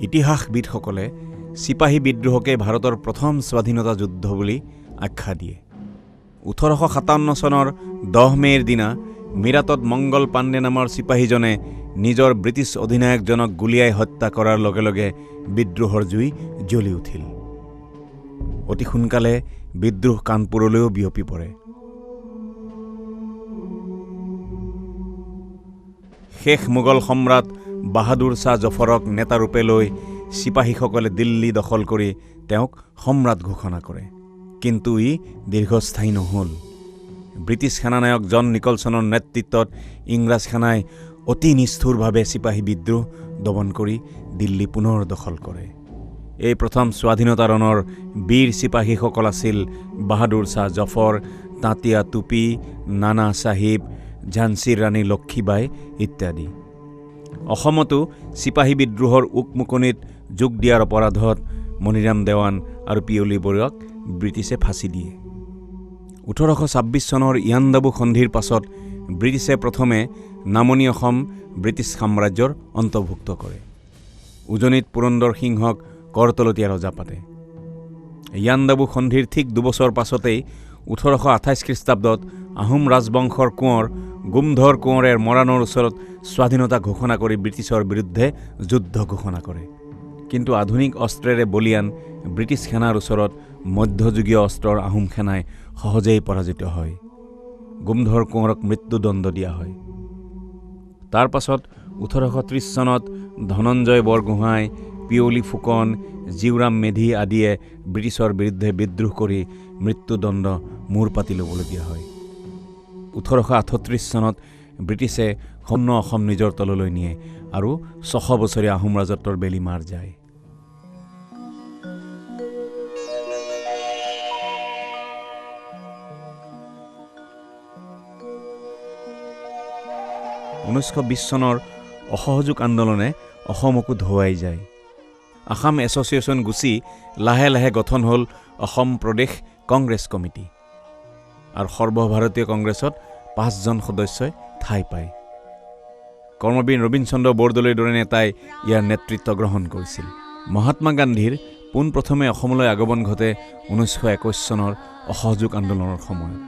ইতিহাসবিদসকলে চিপাহী বিদ্ৰোহকে ভাৰতৰ প্ৰথম স্বাধীনতা যুদ্ধ বুলি আখ্যা দিয়ে। 1857 চনৰ 10 মে'ৰ দিনা মিৰাটত মংগল পাণ্ডে নামৰ চিপাহীজনে নিজৰ ব্ৰিটিছ অধিনায়কজনক গুলীয়াই হত্যা কৰাৰ লগে লগে বিদ্ৰোহৰ জুই জ্বলি উঠিল। অতি সোনকালে বিদ্ৰোহ কানপুৰলৈও বিয়পি পৰে। শেষ মোগল সম্ৰাট বাহাদুৰ শ্বাহ জফৰক নেতাৰূপে লৈ চিপাহীসকলে দিল্লী দখল কৰি তেওঁক সম্ৰাট ঘোষণা কৰে। কিন্তু ই দীৰ্ঘস্থায়ী নহ'ল। ব্ৰিটিছ সেনানায়ক জন নিকলছনৰ নেতৃত্বত ইংৰাজ সেনাই অতি নিষ্ঠুৰভাৱে চিপাহী বিদ্ৰোহ দমন কৰি দিল্লী পুনৰ দখল কৰে। এই প্ৰথম স্বাধীনতাৰণৰ বীৰ চিপাহীসকল আছিল বাহাদুৰ শ্বাহ জফৰ, তাঁতিয়া টুপি, নানা চাহিব, ঝান্সীৰ ৰাণী লক্ষীবাই ইত্যাদি। অসমতো চিপাহী বিদ্ৰোহৰ উকমুকনিত যোগ দিয়াৰ অপৰাধত মণিৰাম দেৱান আৰু পিয়লি বৰুৱাক ব্ৰিটিছে ফাঁচি দিয়ে। 1826 চনৰ ইয়াণ্ডাবু সন্ধিৰ পাছত ব্ৰিটিছে প্ৰথমে নামনি অসম ব্ৰিটিছ সাম্ৰাজ্যৰ অন্তৰ্ভুক্ত কৰে। উজনিত পুৰন্দৰ সিংহক কৰতলতীয়া ৰজা পাতে। ইয়াণ্ডাবু সন্ধিৰ ঠিক 2 বছৰ পাছতেই 1828 খ্ৰীষ্টাব্দত আহোম ৰাজবংশৰ কোঁৱৰ গোমধৰ কোঁৱৰে মৰাণৰ ওচৰত স্বাধীনতা ঘোষণা কৰি ব্ৰিটিছৰ বিৰুদ্ধে যুদ্ধ ঘোষণা কৰে। কিন্তু আধুনিক অস্ত্ৰেৰে বলীয়ান ব্ৰিটিছ সেনাৰ ওচৰত মধ্যযুগীয় অস্ত্ৰৰ আহোম সেনাই সহজেই পৰাজিত হয়। গোমধৰ কোঁৱৰক মৃত্যুদণ্ড দিয়া হয়। তাৰ পাছত 1830 চনত ধনঞ্জয় বৰগোহাঁই, পিয়লি ফুকন, জীউৰাম মেধি আদিয়ে ব্ৰিটিছৰ বিৰুদ্ধে বিদ্ৰোহ কৰি মৃত্যুদণ্ড মূৰ পাতি ল'বলগীয়া হয়। 1838 চনত ব্ৰিটিছে সম্পূৰ্ণ অসম নিজৰ তললৈ নিয়ে আৰু 600 বছৰীয়া আহোম ৰাজত্বৰ বেলি মাৰ যায়। « 1920 চনৰ অসহযোগ আন্দোলনে অসমকো ধুৱাই যায়। আসাম এছ'চিয়েশ্যন গুচি লাহে লাহে গঠন হ'ল অসম প্ৰদেশ কংগ্ৰেছ কমিটি আৰু সৰ্বভাৰতীয় কংগ্ৰেছত 5 জন সদস্যই ঠাই পায়। কৰ্মবীৰ নবীন চন্দ্ৰ বৰদলৈৰ দৰে নেতাই ইয়াৰ নেতৃত্ব গ্ৰহণ কৰিছিল। মহাত্মা গান্ধীৰ পোনপ্ৰথমে অসমলৈ আগমন ঘটে 1921 চনৰ অসহযোগ আন্দোলনৰ সময়ত।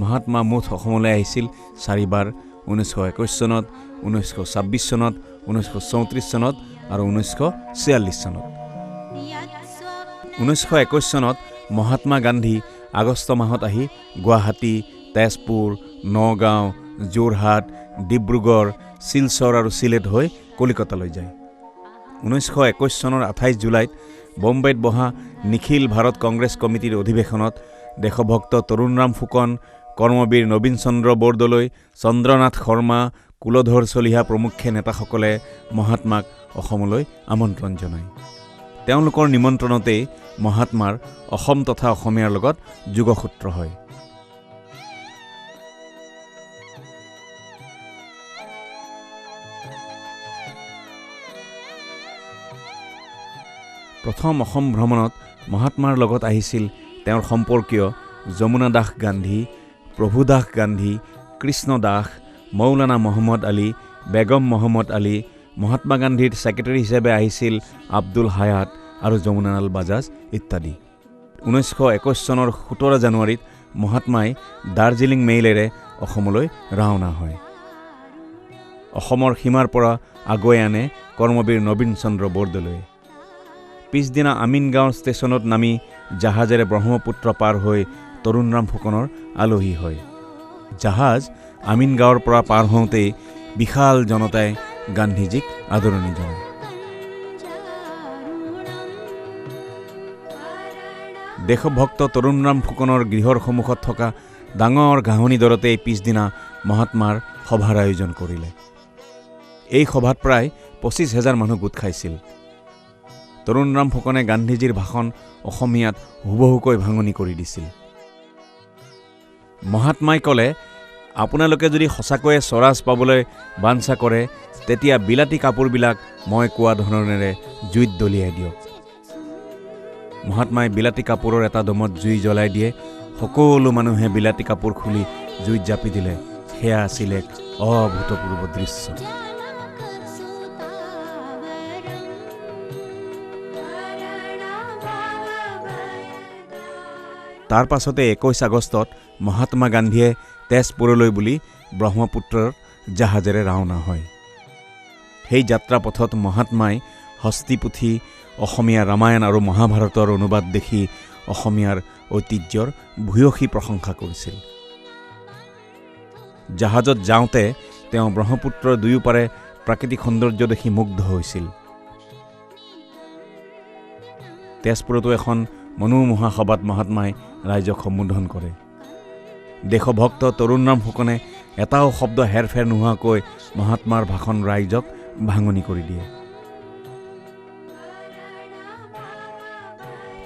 মহাত্মা মুঠ অসমলৈ আহিছিল 4 বাৰ: 1921 চনত, 1926 চনত, 1934 চনত আৰু 1946 চনত। 1921 চনত মহাত্মা গান্ধী আগষ্ট মাহত আহি গুৱাহাটী, তেজপুৰ, নগাঁও, যোৰহাট, ডিব্ৰুগড়, শিলচৰ আৰু চিলেট হৈ কলিকতালৈ যায়। 1921 চনৰ 28 জুলাইত বম্বেত বহা নিখিল ভাৰত কংগ্ৰেছ কমিটিৰ অধিৱেশনত দেশভক্ত তৰুণৰাম ফুকন, কৰ্মবীৰ নবীন চন্দ্ৰ বৰদলৈ, চন্দ্ৰনাথ শৰ্মা, কুলধৰ চলিহা প্ৰমুখ্যে নেতাসকলে মহাত্মাক অসমলৈ আমন্ত্ৰণ জনায়। তেওঁলোকৰ নিমন্ত্ৰণতেই মহাত্মাৰ অসম তথা অসমীয়াৰ লগত যোগসূত্ৰ হয়। প্ৰথম অসম ভ্ৰমণত মহাত্মাৰ লগত আহিছিল তেওঁৰ সম্পৰ্কীয় যমুনা দাস গান্ধী, প্ৰভু দাস গান্ধী, কৃষ্ণ দাস, মৌলানা মহম্মদ আলী, বেগম মহম্মদ আলী। মহাত্মা গান্ধীৰ ছেক্ৰেটাৰী হিচাপে আহিছিল আব্দুল হায়াত আৰু যমুনালাল বাজাজ ইত্যাদি। 1921 চনৰ 17 জানুৱাৰীত মহাত্মাই দাৰ্জিলিং মেইলেৰে অসমলৈ ৰাওনা হয়। অসমৰ সীমাৰ পৰা আগুৱাই আনে কৰ্মবীৰ নবীন চন্দ্ৰ বৰদলৈয়ে। পিছদিনা আমিনগাঁও ষ্টেচনত নামি জাহাজেৰে ব্ৰহ্মপুত্ৰ পাৰ হৈ তৰুণৰাম ফুকনৰ আলহী হয়। জাহাজ আমিনগাঁৱৰ পৰা পাৰ হওঁতেই বিশাল জনতাই গান্ধীজীক আদৰণি জনায়। দেশভক্ত তৰুণৰাম ফুকনৰ গৃহৰ সন্মুখত থকা ডাঙৰ ঘাঁহনি দৰতেই পিছদিনা মহাত্মাৰ সভাৰ আয়োজন কৰিলে। এই সভাত প্ৰায় 25,000 মানুহ গোট খাইছিল। তৰুণৰাম ফুকনে গান্ধীজীৰ ভাষণ অসমীয়াত হুবহুকৈ ভাঙনি কৰি দিছিল। মহাত্মাই ক'লে, আপোনালোকে যদি সঁচাকৈয়ে স্বৰাজ পাবলৈ বাঞ্ছা কৰে তেতিয়া বিলাতী কাপোৰবিলাক মই কোৱা ধৰণেৰে জুইত দলিয়াই দিয়ক। মহাত্মাই বিলাতী কাপোৰৰ এটা দমত জুই জ্বলাই দিয়ে। সকলো মানুহে বিলাতী কাপোৰ খুলি জুইত জাপি দিলে। সেয়া আছিল এক অভূতপূৰ্ব দৃশ্য। তাৰ পাছতে 21 আগষ্টত মহাত্মা গান্ধীয়ে তেজপুৰলৈ বুলি ব্ৰহ্মপুত্ৰৰ জাহাজেৰে ৰাওনা হয়। সেই যাত্ৰা পথত মহাত্মাই হস্তিপুথি, অসমীয়া ৰামায়ণ আৰু মহাভাৰতৰ অনুবাদ দেখি অসমীয়াৰ ঐতিহ্যৰ ভূয়সী প্ৰশংসা কৰিছিল। জাহাজত যাওঁতে তেওঁ ব্ৰহ্মপুত্ৰৰ দুয়োপাৰে প্ৰাকৃতিক সৌন্দৰ্য দেখি মুগ্ধ হৈছিল। তেজপুৰতো এখন মনোমোহা সভাত মহাত্মাই ৰাইজক সম্বোধন কৰে। দেশভক্ত তৰুণৰাম ফুকনে এটাও শব্দ হেৰফেৰ নোহোৱাকৈ মহাত্মাৰ ভাষণ ৰাইজক ভাঙনি কৰি দিয়ে।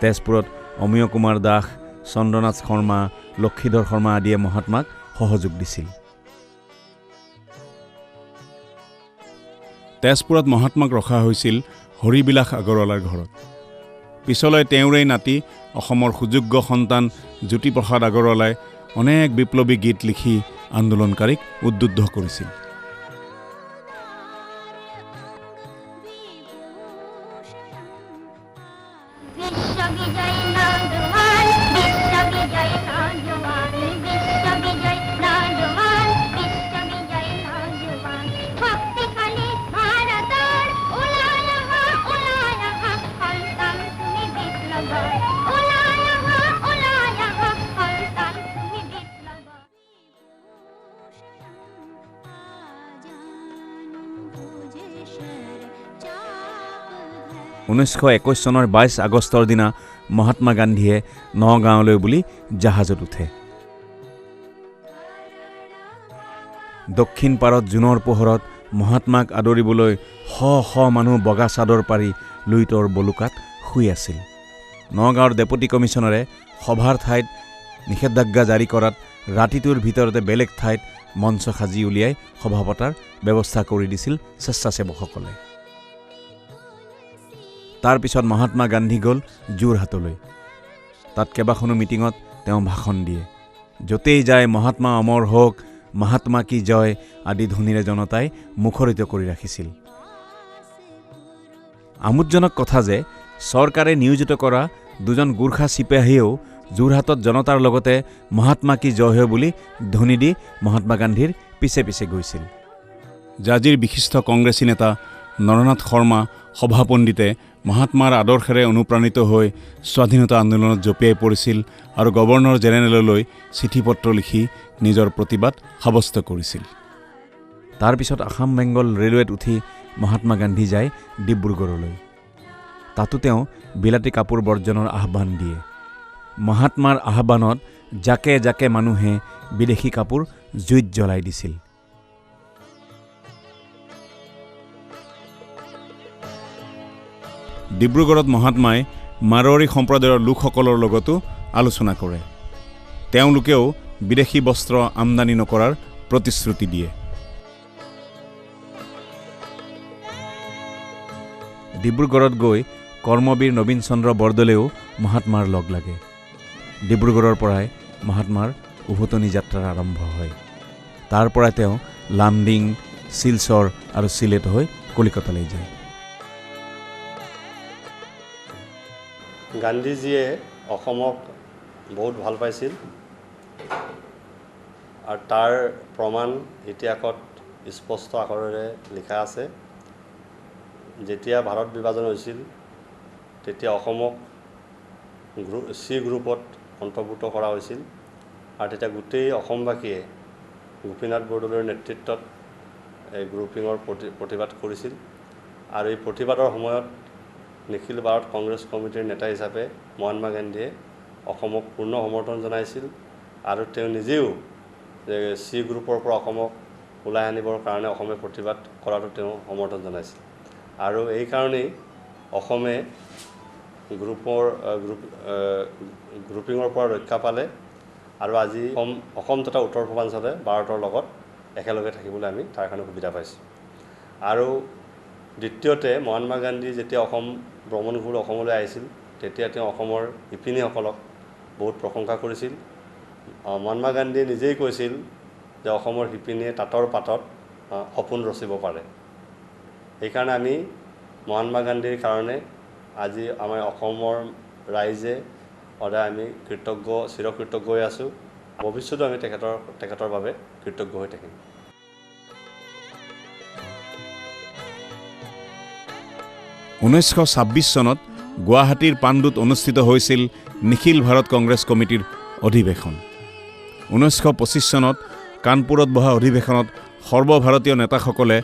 তেজপুৰত অমিয় কুমাৰ দাস, চন্দ্ৰনাথ শৰ্মা, লক্ষীধৰ শৰ্মা আদিয়ে মহাত্মাক সহযোগ দিছিল। তেজপুৰত মহাত্মাক ৰখা হৈছিল হৰিবিলাস আগৰৱালাৰ ঘৰত। পিছলৈ তেওঁৰেই নাতি অসমৰ সুযোগ্য সন্তান জ্যোতিপ্ৰসাদ আগৰৱালাই অনেক বিপ্লৱী গীত লিখি আন্দোলনকাৰীক উদ্বুদ্ধ কৰিছিল। (1921 চনৰ 22 আগষ্টৰ দিনা মহাত্মা গান্ধীয়ে নগাঁৱলৈ বুলি জাহাজত উঠে। দক্ষিণ পাৰত জোনৰ পোহৰত মহাত্মাক আদৰিবলৈ শ শ মানুহ বগা চাদৰ পাৰি লুইতৰ বলুকাত শুই আছিল। নগাঁৱৰ ডেপুটি কমিশ্যনাৰে সভাৰ ঠাইত নিষেধাজ্ঞা জাৰি কৰাত ৰাতিটোৰ ভিতৰতে বেলেগ ঠাইত মঞ্চ সাজি উলিয়াই সভা পতাৰ ব্যৱস্থা কৰি দিছিল স্বেচ্ছাসেৱকসকলে। তাৰ পিছত মহাত্মা গান্ধী গ'ল যোৰহাটলৈ। তাত কেইবাখনো মিটিঙত তেওঁ ভাষণ দিয়ে। য'তেই যায় মহাত্মা অমৰ হওক, মহাত্মা কি জয় আদি ধ্বনিৰে জনতাই মুখৰিত কৰি ৰাখিছিল। আমোদজনক কথা যে চৰকাৰে নিয়োজিত কৰা দুজন গোৰ্খা চিপাহীয়েও যোৰহাটত জনতাৰ লগতে মহাত্মা কি জয় বুলি ধ্বনি দি মহাত্মা গান্ধীৰ পিছে পিছে গৈছিল। জাজিৰ বিশিষ্ট কংগ্ৰেছী নেতা নৰনাথ শৰ্মা সভাপণ্ডিতে মহাত্মাৰ আদৰ্শেৰে অনুপ্ৰাণিত হৈ স্বাধীনতা আন্দোলনত জঁপিয়াই পৰিছিল আৰু গভৰ্ণৰ জেনেৰেললৈ চিঠি পত্ৰ লিখি নিজৰ প্ৰতিবাদ সাব্যস্ত কৰিছিল। তাৰ পিছত আসাম বেংগল ৰেলৱেত উঠি মহাত্মা গান্ধী যায় ডিব্ৰুগড়লৈ। তাতো তেওঁ বিলাতী কাপোৰ বৰ্জনৰ আহ্বান দিয়ে। মহাত্মাৰ আহ্বানত জাকে জাকে মানুহে বিদেশী কাপোৰ জুইত জ্বলাই দিছিল। ডিব্ৰুগড়ত মহাত্মাই মাৰোৱাৰী সম্প্ৰদায়ৰ লোকসকলৰ লগতো আলোচনা কৰে। তেওঁলোকেও বিদেশী বস্ত্ৰ আমদানি নকৰাৰ প্ৰতিশ্ৰুতি দিয়ে। ডিব্ৰুগড়ত গৈ কৰ্মবীৰ নবীন চন্দ্ৰ বৰদলৈও মহাত্মাৰ লগ লাগে। ডিব্ৰুগড়ৰ পৰাই মহাত্মাৰ উভতনি যাত্ৰাৰ আৰম্ভ হয়। তাৰ পৰাই তেওঁ লামডিং, শিলচৰ আৰু চিলেট হৈ কলিকতালৈ যায়। গান্ধীজীয়ে অসমক বহুত ভাল পাইছিল আৰু তাৰ প্ৰমাণ ইতিহাসত স্পষ্ট আখৰেৰে লিখা আছে। যেতিয়া ভাৰত বিভাজন হৈছিল তেতিয়া অসমক চি গ্ৰুপত অন্তৰ্ভুক্ত কৰা হৈছিল আৰু তেতিয়া গোটেই অসমবাসীয়ে গোপীনাথ বৰদলৈৰ নেতৃত্বত এই গ্ৰুপিঙৰ প্ৰতিবাদ কৰিছিল আৰু এই প্ৰতিবাদৰ সময়ত নিখিল ভাৰত কংগ্ৰেছ কমিটিৰ নেতা হিচাপে মহাত্মা গান্ধীয়ে অসমক পূৰ্ণ সমৰ্থন জনাইছিল আৰু তেওঁ নিজেও চি গ্ৰুপৰ পৰা অসমক ওলাই আনিবৰ কাৰণে অসমে প্ৰতিবাদ কৰাটো তেওঁ সমৰ্থন জনাইছিল আৰু এই কাৰণেই অসমে গ্ৰুপিঙৰ পৰা ৰক্ষা পালে আৰু আজি অসম তথা উত্তৰ পূৰ্বাঞ্চলে ভাৰতৰ লগত একেলগে থাকিবলৈ আমি তাৰ কাৰণে সুবিধা পাইছোঁ। আৰু দ্বিতীয়তে মহাত্মা গান্ধী যেতিয়া অসম ভ্ৰমণ কৰি অসমলৈ আহিছিল তেতিয়া তেওঁ অসমৰ শিপিনীসকলক বহুত প্ৰশংসা কৰিছিল। মহাত্মা গান্ধীয়ে নিজেই কৈছিল যে অসমৰ শিপিনীয়ে তাঁতৰ পাতত সপোন ৰচিব পাৰে। সেইকাৰণে আমি মহাত্মা গান্ধীৰ কাৰণে আজি আমাৰ অসমৰ ৰাইজে সদায় আমি চিৰকৃতজ্ঞ হৈ আছোঁ। ভৱিষ্যতেও আমি তেখেতৰ বাবে কৃতজ্ঞ হৈ থাকিম। 1926 চনত গুৱাহাটীৰ পাণ্ডুত অনুষ্ঠিত হৈছিল নিখিল ভাৰত কংগ্ৰেছ কমিটিৰ অধিৱেশন। 1925 চনত কানপুৰত বহা অধিৱেশনত সৰ্বভাৰতীয় নেতাসকলে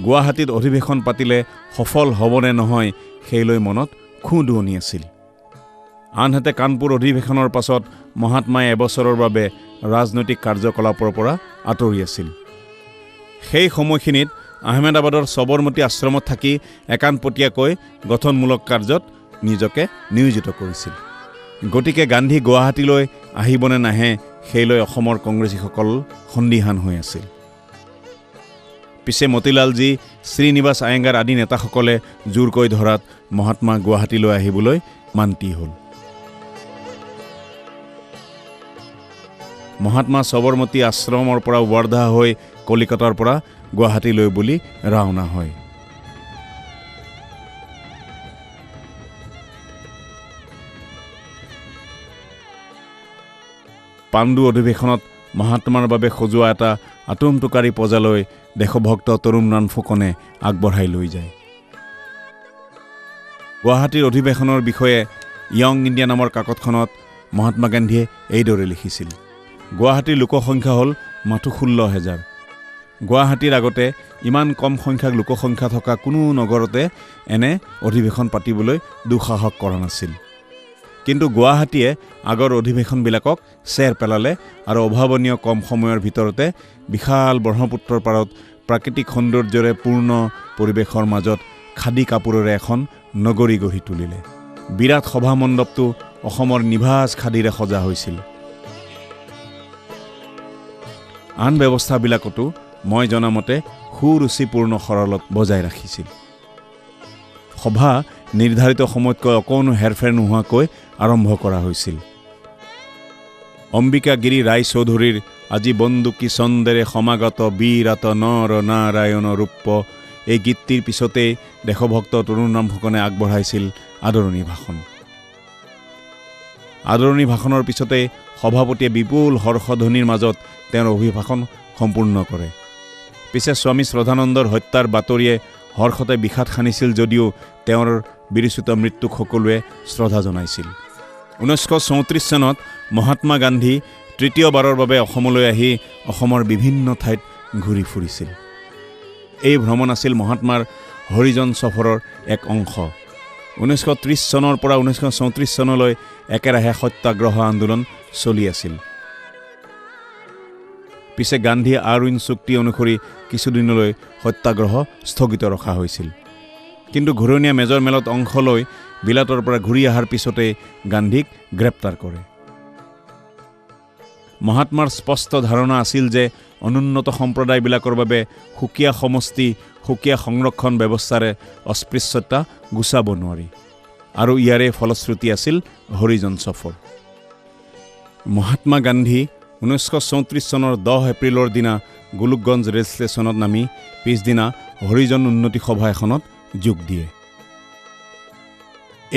গুৱাহাটীত অধিৱেশন পাতিলে সফল হ'বনে নহয় সেইলৈ মনত খুন্দুৱনি আছিল। আনহাতে কানপুৰ অধিৱেশনৰ পাছত মহাত্মাই এবছৰৰ বাবে ৰাজনৈতিক কাৰ্যকলাপৰ পৰা আঁতৰি আছিল। সেই সময়খিনিত আহমেদাবাদৰ সবৰমতী আশ্ৰমত থাকি একানপতীয়াকৈ গঠনমূলক কাৰ্যত নিজকে নিয়োজিত কৰিছিল। গতিকে গান্ধী গুৱাহাটীলৈ আহিবনে নাহে সেইলৈ অসমৰ কংগ্ৰেছীসকল সন্দিহান হৈ আছিল। পিছে মতিলালজী, শ্ৰীনিবাস আয়েংগাৰ আদি নেতাসকলে জোৰকৈ ধৰাত মহাত্মা গুৱাহাটীলৈ আহিবলৈ মান্তি হ'ল। মহাত্মা সবৰমতী আশ্ৰমৰ পৰা ৱাৰ্ধা হৈ কলিকতাৰ পৰা গুৱাহাটীলৈ বুলি ৰাওনা হয়। পাণ্ডু অধিৱেশনত মহাত্মাৰ বাবে সজোৱা এটা আটোমটোকাৰী পজালৈ দেশভক্ত তৰুণৰাম ফুকনে আগবঢ়াই লৈ যায়। গুৱাহাটীৰ অধিৱেশনৰ বিষয়ে য়ং ইণ্ডিয়া নামৰ কাকতখনত মহাত্মা গান্ধীয়ে এইদৰে লিখিছিল: গুৱাহাটীৰ লোকসংখ্যা হ'ল মাথো 16,000। গুৱাহাটীৰ আগতে ইমান কম সংখ্যক লোকসংখ্যা থকা কোনো নগৰতে এনে অধিৱেশন পাতিবলৈ দুঃসাহস কৰা নাছিল। কিন্তু গুৱাহাটীয়ে আগৰ অধিৱেশনবিলাকক চেৰ পেলালে আৰু অভাৱনীয় কম সময়ৰ ভিতৰতে বিশাল ব্ৰহ্মপুত্ৰৰ পাৰত প্ৰাকৃতিক সৌন্দৰ্যৰে পূৰ্ণ পৰিৱেশৰ মাজত খাদী কাপোৰেৰে এখন নগৰী গঢ়ি তুলিলে। বিৰাট সভা মণ্ডপটো অসমৰ নিভাজ খাদীৰে সজা হৈছিল। আন ব্যৱস্থাবিলাকতো মই জনামতে সুৰুচিপূৰ্ণ সৰলত বজাই ৰাখিছিল। সভা নিৰ্ধাৰিত সময়তকৈ অকণো হেৰফেৰ নোহোৱাকৈ আৰম্ভ কৰা হৈছিল। অম্বিকাগিৰি ৰায়চৌধুৰীৰ আজি বন্দুকি ছন্দেৰে সমাগত বীৰাত নৰ নাৰায়ণ ৰূপ এই গীতটিৰ পিছতেই দেশভক্ত তৰুণৰাম ফুকনে আগবঢ়াইছিল আদৰণি ভাষণ। আদৰণি ভাষণৰ পিছতেই সভাপতিয়ে বিপুল হৰ্ষধ্বনিৰ মাজত তেওঁৰ অভিভাষণ সম্পূৰ্ণ কৰে। পিছে স্বামী শ্ৰদ্ধানন্দৰ হত্যাৰ বাতৰিয়ে হৰ্ষতে বিষাদ সানিছিল যদিও তেওঁৰ বিৰচিত মৃত্যুক সকলোৱে শ্ৰদ্ধা জনাইছিল। 1934 চনত মহাত্মা গান্ধী তৃতীয়বাৰৰ বাবে অসমলৈ আহি অসমৰ বিভিন্ন ঠাইত ঘূৰি ফুৰিছিল। এই ভ্ৰমণ আছিল মহাত্মাৰ হৰিজন সফৰৰ এক অংশ। 1930 চনৰ পৰা 1934 চনলৈ একেৰাহে সত্যাগ্ৰহ আন্দোলন চলি আছিল। পিছে গান্ধী আৰউইন চুক্তি অনুসৰি কিছুদিনলৈ সত্যাগ্ৰহ স্থগিত ৰখা হৈছিল। কিন্তু ঘূৰণীয়া মেজৰ মেলত অংশ লৈ বিলাতৰ পৰা ঘূৰি অহাৰ পিছতে গান্ধীক গ্ৰেপ্তাৰ কৰে। মহাত্মাৰ স্পষ্ট ধাৰণা আছিল যে অনুন্নত সম্প্ৰদায়বিলাকৰ বাবে সুকীয়া সমষ্টি, সুকীয়া সংৰক্ষণ ব্যৱস্থাৰে অস্পৃশ্যতা গুচাব নোৱাৰি, আৰু ইয়াৰে ফলশ্ৰুতি আছিল হৰিজন সফৰ। মহাত্মা গান্ধী 1934 চনৰ 10 এপ্ৰিলৰ দিনা গোলোকগঞ্জ ৰেল ষ্টেচনত নামি পিছদিনা হৰিজন উন্নতি সভা এখনত যোগ দিয়ে।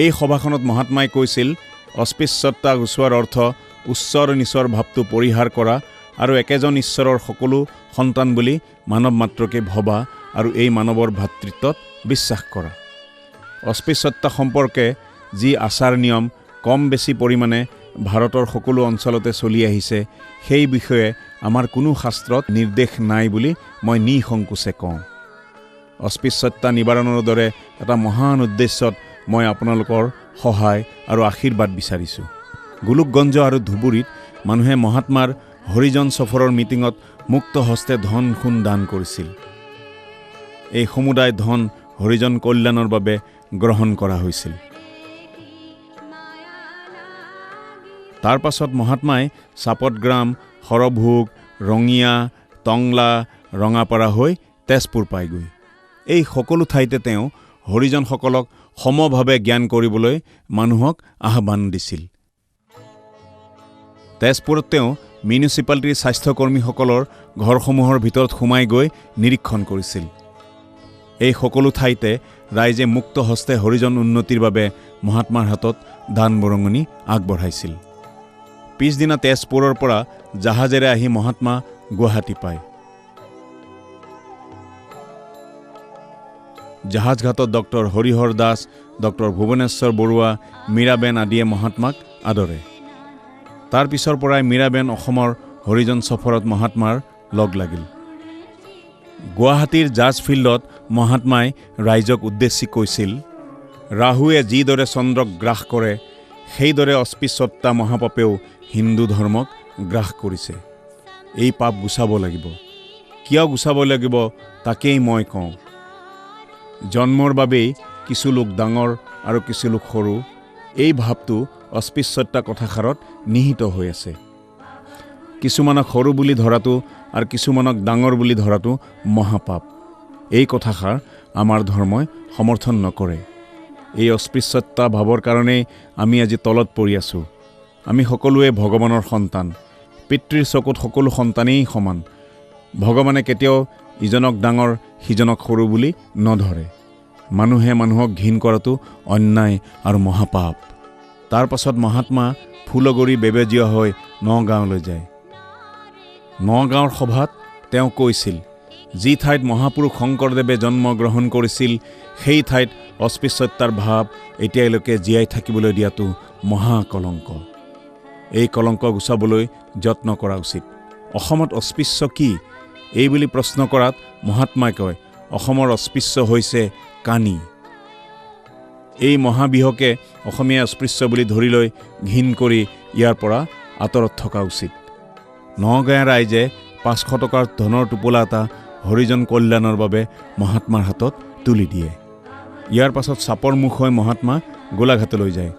এই সভাখনত মহাত্মাই কৈছিল, অস্পৃশ্যতা গুচোৱাৰ অৰ্থ উচ্চৰ নিচৰ ভাৱটো পৰিহাৰ কৰা আৰু একেজন ঈশ্বৰৰ সকলো সন্তান বুলি মানৱ মাত্ৰকে ভবা আৰু এই মানৱৰ ভাতৃত্বত বিশ্বাস কৰা। অস্পৃশ্যতা সম্পৰ্কে যি আচাৰ নিয়ম কম বেছি পৰিমাণে ভাৰতৰ সকলো অঞ্চলতে চলি আহিছে সেই বিষয়ে আমাৰ কোনো শাস্ত্ৰত নিৰ্দেশ নাই বুলি মই নিসংকোচে কওঁ। অস্পৃশ্যতা নিবাৰণৰ দৰে এটা মহান উদ্দেশ্যত মই আপোনালোকৰ সহায় আৰু আশীৰ্বাদ বিচাৰিছোঁ। গোলোকগঞ্জ আৰু ধুবুৰীত মানুহে মহাত্মাৰ হৰিজন সফৰৰ মিটিঙত মুক্ত হস্তে ধন সোণ দান কৰিছিল। এই সমুদায় ধন হৰিজন কল্যাণৰ বাবে গ্ৰহণ কৰা হৈছিল। তাৰ পাছত মহাত্মাই চাপতগ্ৰাম, সৰভোগ, ৰঙিয়া, টংলা, ৰঙাপাৰা হৈ তেজপুৰ পায়গৈ। এই সকলো ঠাইতে তেওঁ হৰিজনসকলক সমভাৱে জ্ঞান কৰিবলৈ মানুহক আহ্বান দিছিল। তেজপুৰত তেওঁ মিউনিচিপালিটিৰ স্বাস্থ্যকৰ্মীসকলৰ ঘৰসমূহৰ ভিতৰত সোমাই গৈ নিৰীক্ষণ কৰিছিল। এই সকলো ঠাইতে ৰাইজে মুক্ত হস্তে হৰিজন উন্নতিৰ বাবে মহাত্মাৰ হাতত দান বৰঙণি আগবঢ়াইছিল। পিছদিনা তেজপুৰৰ পৰা জাহাজেৰে আহি মহাত্মা গুৱাহাটী পায়। জাহাজঘাটত ডক্টৰ হৰিহৰ দাস, ডক্টৰ ভুৱনেশ্বৰ বৰুৱা, মীৰাবেন আদিয়ে মহাত্মাক আদৰে। তাৰ পিছৰ পৰাই মীৰাবেন অসমৰ হৰিজন সফৰত মহাত্মাৰ লগ লাগিল। গুৱাহাটীৰ জাজ ফিল্ডত মহাত্মাই ৰাইজক উদ্দেশ্যি কৈছিল, ৰাহুৱে যিদৰে চন্দ্ৰক গ্ৰাস কৰে সেইদৰে অস্পৃশ্যতা মহাপাপেও হিন্দু ধৰ্মক গ্ৰাস কৰিছে। এই পাপ গুচাব লাগিব। কিয় গুচাব লাগিব তাকেই মই কওঁ। জন্মৰ বাবেই কিছু লোক ডাঙৰ আৰু কিছু লোক সৰু, এই ভাৱটো অস্পৃশ্যতা কথাষাৰত নিহিত হৈ আছে। কিছুমানক সৰু বুলি ধৰাটো আৰু কিছুমানক ডাঙৰ বুলি ধৰাটো মহাপাপ। এই কথাষাৰ আমাৰ ধৰ্মই সমৰ্থন নকৰে। এই অস্পৃশ্যতা ভাৱৰ কাৰণেই আমি আজি তলত পৰি আছোঁ। আমি সকলোৱে ভগৱানৰ সন্তান। পিতৃৰ চকুত সকলো সন্তানেই সমান। ভগৱানে কেতিয়াও ইজনক ডাঙৰ সিজনক সৰু বুলি নধৰে। মানুহে মানুহক ঘিণ কৰাটো অন্যায় আৰু মহাপাপ। তাৰ পাছত মহাত্মা ফুলগৰী বেবেজীয়া হৈ নগাঁৱলৈ যায়। নগাঁৱৰ সভাত তেওঁ কৈছিল, যি ঠাইত মহাপুৰুষ শংকৰদেৱে জন্মগ্ৰহণ কৰিছিল সেই ঠাইত অস্পৃশ্যতাৰ ভাৱ এতিয়ালৈকে জীয়াই থাকিবলৈ দিয়াটো মহাকলংক। এই কলংক গুচাবলৈ যত্ন কৰা উচিত। অসমত অস্পৃশ্য কি এই বুলি প্ৰশ্ন কৰাত মহাত্মাই কয়, অসমৰ অস্পৃশ্য হৈছে কানি। এই মহাবিহকে অসমীয়া অস্পৃশ্য বুলি ধৰি লৈ ঘিণ কৰি ইয়াৰ পৰা আঁতৰত থকা উচিত। নগাঁৱৰ ৰাইজে 500 টকাৰ ধনৰ টোপোলা এটা হৰিজন কল্যাণৰ বাবে মহাত্মাৰ হাতত তুলি দিয়ে। ইয়াৰ পাছত চাপৰ মুখ হৈ মহাত্মা গোলাঘাটলৈ যায়।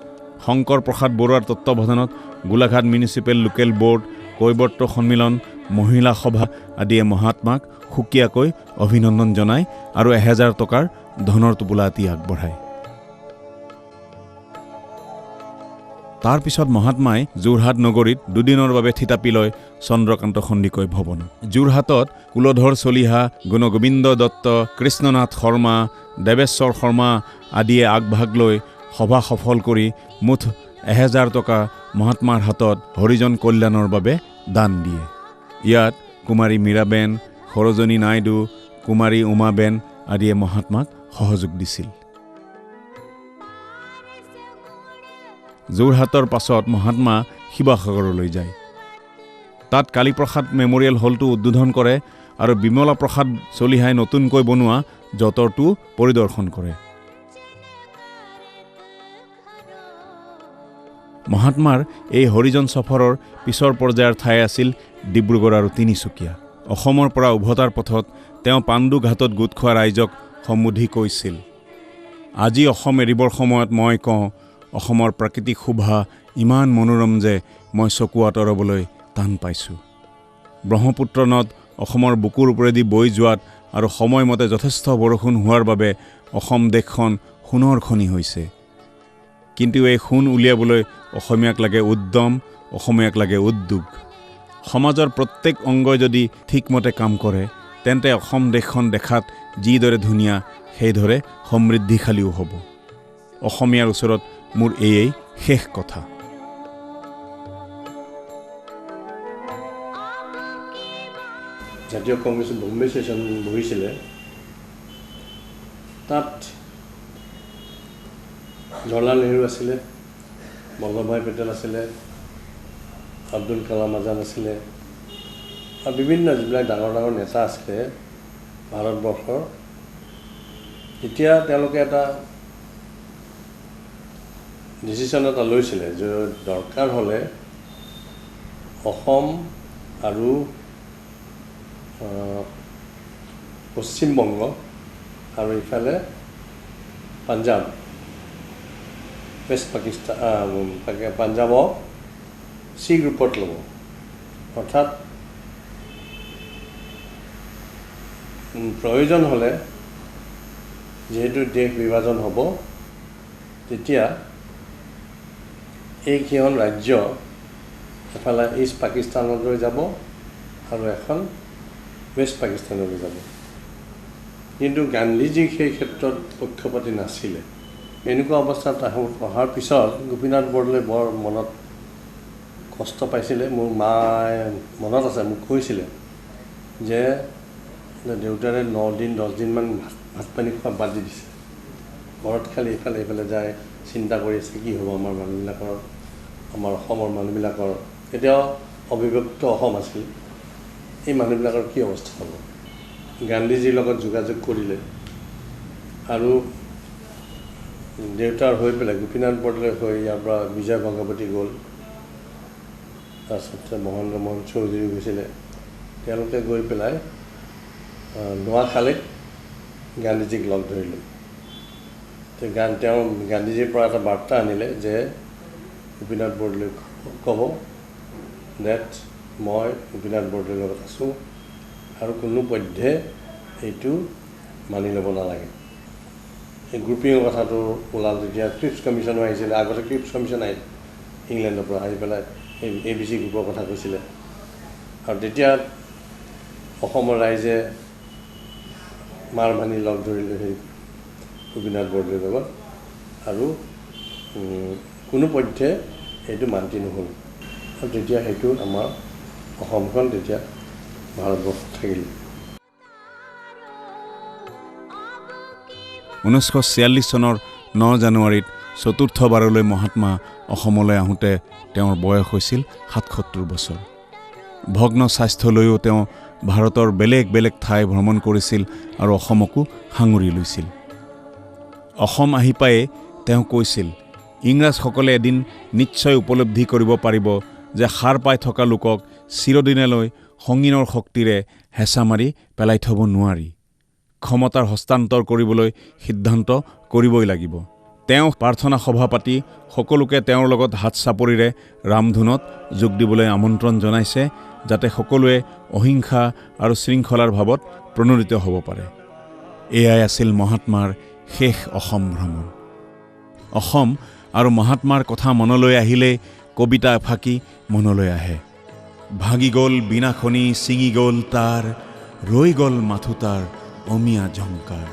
শংকৰ প্ৰসাদ বৰুৱাৰ তত্ত্বাৱধানত Golaghat municipal local board, Kaibarta সন্মিলন, মহিলা সভা আদিয়ে মহাত্মাক সুকীয়াকৈ অভিনন্দন জনায় আৰু 1000 টকাৰ ধনৰ টোপোলা এটি আগবঢ়ায়। তাৰ পিছত মহাত্মাই যোৰহাট নগৰীত দুদিনৰ বাবে থিতাপি লয় চন্দ্ৰকান্ত সন্দিকৈ ভৱনত। যোৰহাটত কুলধৰ চলিহা, গুণগোবিন্দ দত্ত, কৃষ্ণনাথ শৰ্মা, দেৱেশ্বৰ শৰ্মা আদিয়ে আগভাগ লৈ সভা সফল কৰি মুঠ 1000 টকা মহাত্মাৰ হাতত হৰিজন কল্যাণৰ বাবে দান দিয়ে। ইয়াত কুমাৰী মীৰাবেন, সৰোজনী নাইডু, কুমাৰী উমাবেন আদিয়ে মহাত্মাক সহযোগ দিছিল। যোৰহাটৰ পাছত মহাত্মা শিৱসাগৰলৈ যায়। তাত কালীপ্ৰসাদ মেমৰিয়েল হলটো উদ্বোধন কৰে আৰু বিমলা প্ৰসাদ চলিহাই নতুনকৈ বনোৱা যঁতৰটো পৰিদৰ্শন কৰে। মহাত্মাৰ এই হৰিজন সফৰৰ পিছৰ পৰ্যায়ৰ ঠাই আছিল ডিব্ৰুগড় আৰু তিনিচুকীয়া। অসমৰ পৰা উভতাৰ পথত তেওঁ পাণ্ডু ঘাটত গোট খোৱা ৰাইজক সম্বোধি কৈছিল, আজি অসম এৰিবৰ সময়ত মই কওঁ, অসমৰ প্ৰাকৃতিক শোভা ইমান মনোৰম যে মই চকু আঁতৰাবলৈ টান পাইছোঁ। ব্ৰহ্মপুত্ৰ নদ অসমৰ বুকুৰ ওপৰেদি বৈ যোৱাত আৰু সময়মতে যথেষ্ট বৰষুণ হোৱাৰ বাবে অসম দেশখন সোণৰ খনি হৈছে। কিন্তু এই সোণ উলিয়াবলৈ অসমীয়াক লাগে উদ্যম, অসমীয়াক লাগে উদ্যোগ। সমাজৰ প্ৰত্যেক অংগই যদি ঠিকমতে কাম কৰে তেন্তে অসম দেশখন দেখাত যিদৰে ধুনীয়া সেইদৰে সমৃদ্ধিশালীও হ'ব। অসমীয়াৰ ওচৰত মোৰ এয়েই শেষ কথা। জাতীয় কংগ্ৰেছৰ বম্বে ছেশ্যন বহিছিলে, তাত জৱাহৰলাল নেহৰু আছিলে, বল্লভভাই পেটেল আছিলে, আব্দুল কালাম আজাদ আছিলে আৰু বিভিন্ন যিবিলাক ডাঙৰ ডাঙৰ নেতা আছিলে ভাৰতবৰ্ষৰ। তেতিয়া তেওঁলোকে এটা ডিচিশ্যন এটা লৈছিলে যে দৰকাৰ হ'লে অসম আৰু পশ্চিমবংগ আৰু ইফালে পাঞ্জাব, ৱেষ্ট পাকিস্তান, পাঞ্জাবক চি গ্ৰুপত ল'ব। অৰ্থাৎ প্ৰয়োজন হ'লে যিহেতু দেশ বিভাজন হ'ব, তেতিয়া এইকেইখন ৰাজ্য এফালে ইষ্ট পাকিস্তানলৈ যাব আৰু এখন ৱেষ্ট পাকিস্তানলৈ যাব। কিন্তু গান্ধীজী সেই ক্ষেত্ৰত পক্ষপাতি নাছিলে। এনেকুৱা অৱস্থাত অহাৰ পিছত গোপীনাথ বৰদলৈ বৰ মনত কষ্ট পাইছিলে। মোৰ মায়ে মনত আছে, মোক কৈছিলে যে দেউতাৰে 9 দিন 10 দিনমান ভাত পানী খোৱা বাদ দি দিছে। ঘৰত খালি ইফালে ইফালে যায়, চিন্তা কৰি আছে কি হ'ব আমাৰ মানুহবিলাকৰ, আমাৰ অসমৰ মানুহবিলাকৰ। এতিয়াও অবিভক্ত অসম আছিল, এই মানুহবিলাকৰ কি অৱস্থা হ'ব। গান্ধীজীৰ লগত যোগাযোগ কৰিলে আৰু দেউতাৰ হৈ পেলাই গোপীনাথ বৰদলৈ হৈ ইয়াৰ পৰা বিজয় ভগৱতী গ'ল, তাৰপিছতে মহেন্দ্ৰ মোহন চৌধুৰী গৈছিলে। তেওঁলোকে গৈ পেলাই নোৱাখালীত গান্ধীজীক লগ ধৰিলে। তেওঁ গান্ধীজীৰ পৰা এটা বাৰ্তা আনিলে যে গোপীনাথ বৰদলৈক ক'ব ডেট মই গোপীনাথ বৰদলৈৰ লগত আছোঁ আৰু কোনোপধ্যে এইটো মানি ল'ব নালাগে। এই গ্ৰুপিঙৰ কথাটো ওলাল যেতিয়া ক্ৰিপছ কমিশ্যনো আহিছিলে। আগতে ক্ৰিপছ কমিশ্যন আহিল ইংলেণ্ডৰ পৰা, আহি পেলাই এই ABC গ্ৰুপৰ কথা কৈছিলে। আৰু তেতিয়া অসমৰ ৰাইজে মাৰ মানি লগ ধৰিলে সেই গোপীনাথ বৰদলৈৰ লগত, আৰু কোনোপধ্যে এইটো মান্তি নহ'ল। আৰু তেতিয়া সেইটো আমাৰ অসমখন তেতিয়া ভাৰতবৰ্ষ থাকিল। 1946 চনৰ 9 জানুৱাৰীত চতুৰ্থবাৰলৈ মহাত্মা অসমলৈ আহোঁতে তেওঁৰ বয়স হৈছিল 77 বছৰ। ভগ্ন স্বাস্থ্য লৈও তেওঁ ভাৰতৰ বেলেগ বেলেগ ঠাই ভ্ৰমণ কৰিছিল আৰু অসমকো সাঙুৰি লৈছিল। অসম আহি পায়ে তেওঁ কৈছিল, ইংৰাজসকলে এদিন নিশ্চয় উপলব্ধি কৰিব পাৰিব যে সাৰ পাই থকা লোকক চিৰদিনলৈ সংগীনৰ শক্তিৰে হেঁচা মাৰি পেলাই থ'ব নোৱাৰি। ক্ষমতাৰ হস্তান্তৰ কৰিবলৈ সিদ্ধান্ত কৰিবই লাগিব। তেওঁ প্ৰাৰ্থনা সভা পাতি সকলোকে তেওঁৰ লগত হাত চাপৰিৰে ৰামধুনত যোগ দিবলৈ আমন্ত্ৰণ জনাইছে, যাতে সকলোৱে অহিংসা আৰু শৃংখলাৰ ভাৱত প্ৰণোদিত হ'ব পাৰে। এয়াই আছিল মহাত্মাৰ শেষ অসম ভ্ৰমণ। অসম আৰু মহাত্মাৰ কথা মনলৈ আহিলে কবিতা এফাকি মনলৈ আহে। ভাগি গ'ল বিনাখনি ছিঙি গ'ল তাৰ, ৰৈ গ'ল মাথো তাৰ অমিয়া ঝংকাৰ।